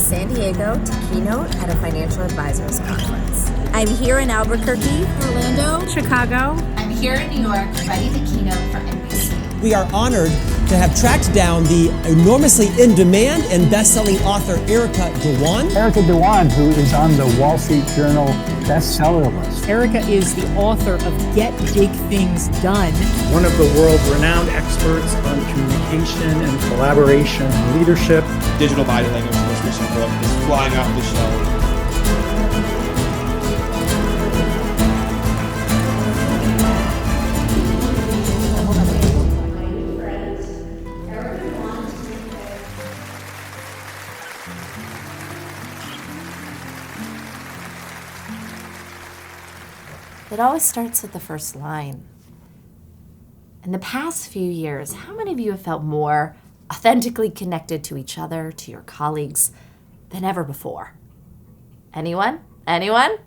San Diego to Keynote at a financial advisors conference. I'm here in Albuquerque, Orlando, Chicago. I'm here in New York, ready to keynote for NBC. We are honored to have tracked down the enormously in-demand and best-selling author Erica Dhawan. Erica Dhawan, who is on the Wall Street Journal bestseller list. Erica is the author of Get Big Things Done. One of the world's renowned experts on communication and collaboration and leadership. Digital body language in this recent book is flying off the shelf. It always starts with the first line. In the past few years, how many of you have felt more authentically connected to each other, to your colleagues, than ever before? Anyone? Anyone?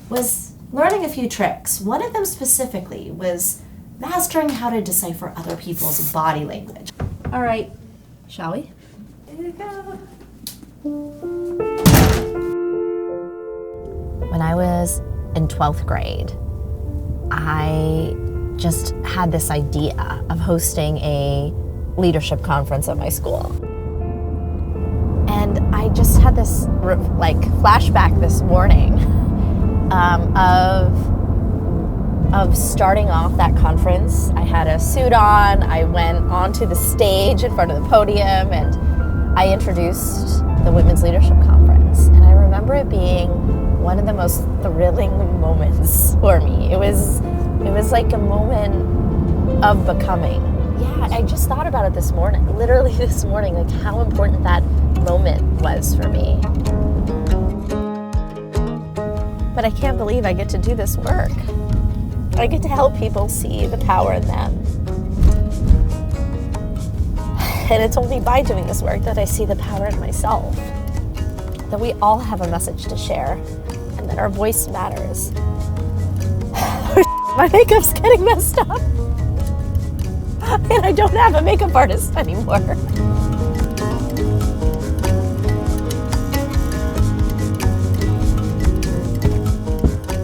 Was learning a few tricks. One of them specifically was mastering how to decipher other people's body language. All right, shall we? Here we go. When I was in 12th grade, I just had this idea of hosting a leadership conference at my school. And I just had this flashback this morning of starting off that conference. I had a suit on, I went onto the stage in front of the podium, and I introduced the Women's Leadership Conference. And I remember it being one of the most thrilling moments for me. It was like a moment of becoming. Yeah, I just thought about it this morning, literally this morning, like how important that moment was for me. But I can't believe I get to do this work. I get to help people see the power in them. And it's only by doing this work that I see the power in myself. That we all have a message to share, and that our voice matters. My makeup's getting messed up, and I don't have a makeup artist anymore.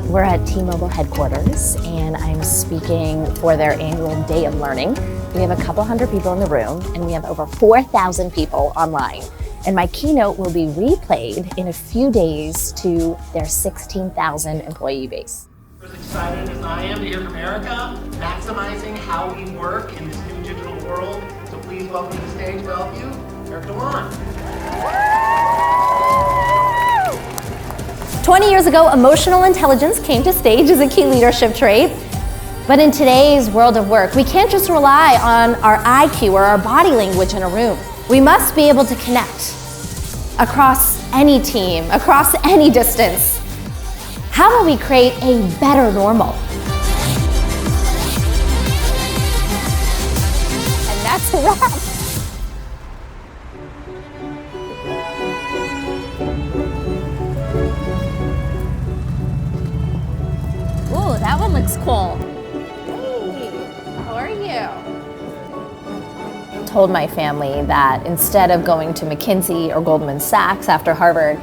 We're at T-Mobile headquarters, and I'm speaking for their annual Day of Learning. We have a couple hundred people in the room, and we have over 4,000 people online. And my keynote will be replayed in a few days to their 16,000 employee base. As excited as I am to hear from Erica, maximizing how we work in this new digital world. So please welcome to the stage to help you, Erica Dhawan. 20 years ago, emotional intelligence came to stage as a key leadership trait. But in today's world of work, we can't just rely on our IQ or our body language in a room. We must be able to connect across any team, across any distance. How will we create a better normal? And that's a wrap. Ooh, that one looks cool. How are you? Told my family that instead of going to McKinsey or Goldman Sachs after Harvard,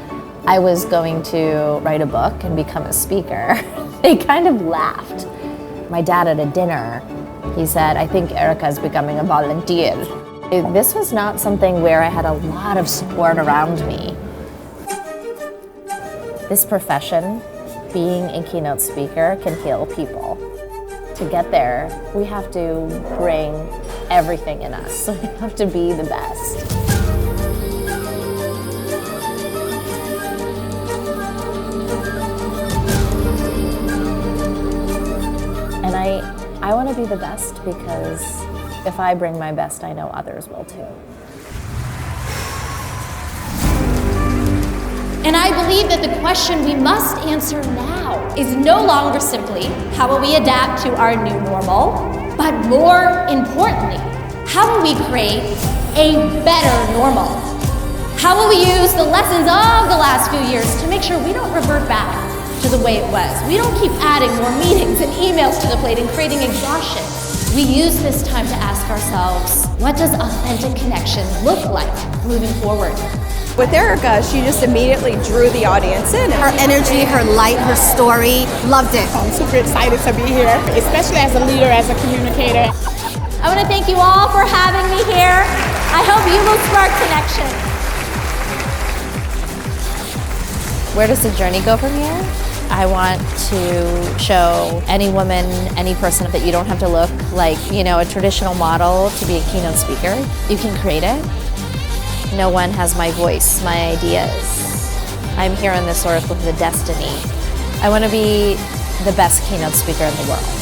I was going to write a book and become a speaker. They kind of laughed. My dad at a dinner, he said, I think Erica's becoming a volunteer. This was not something where I had a lot of support around me. This profession, being a keynote speaker, can heal people. To get there, we have to bring everything in us. We have to be the best. And I want to be the best because if I bring my best, I know others will too. And I believe that the question we must answer now is no longer simply, how will we adapt to our new normal? But more importantly, how will we create a better normal? How will we use the lessons of the last few years to make sure we don't revert back to the way it was? We don't keep adding more meetings and emails to the plate and creating exhaustion. We use this time to ask ourselves, what does authentic connection look like moving forward? With Erica, she just immediately drew the audience in. Her energy, her light, her story, loved it. I'm super excited to be here, especially as a leader, as a communicator. I want to thank you all for having me here. I hope you will spark connection. Where does the journey go from here? I want to show any woman, any person that you don't have to look like, a traditional model to be a keynote speaker. You can create it. No one has my voice, my ideas. I'm here on this earth with a destiny. I want to be the best keynote speaker in the world.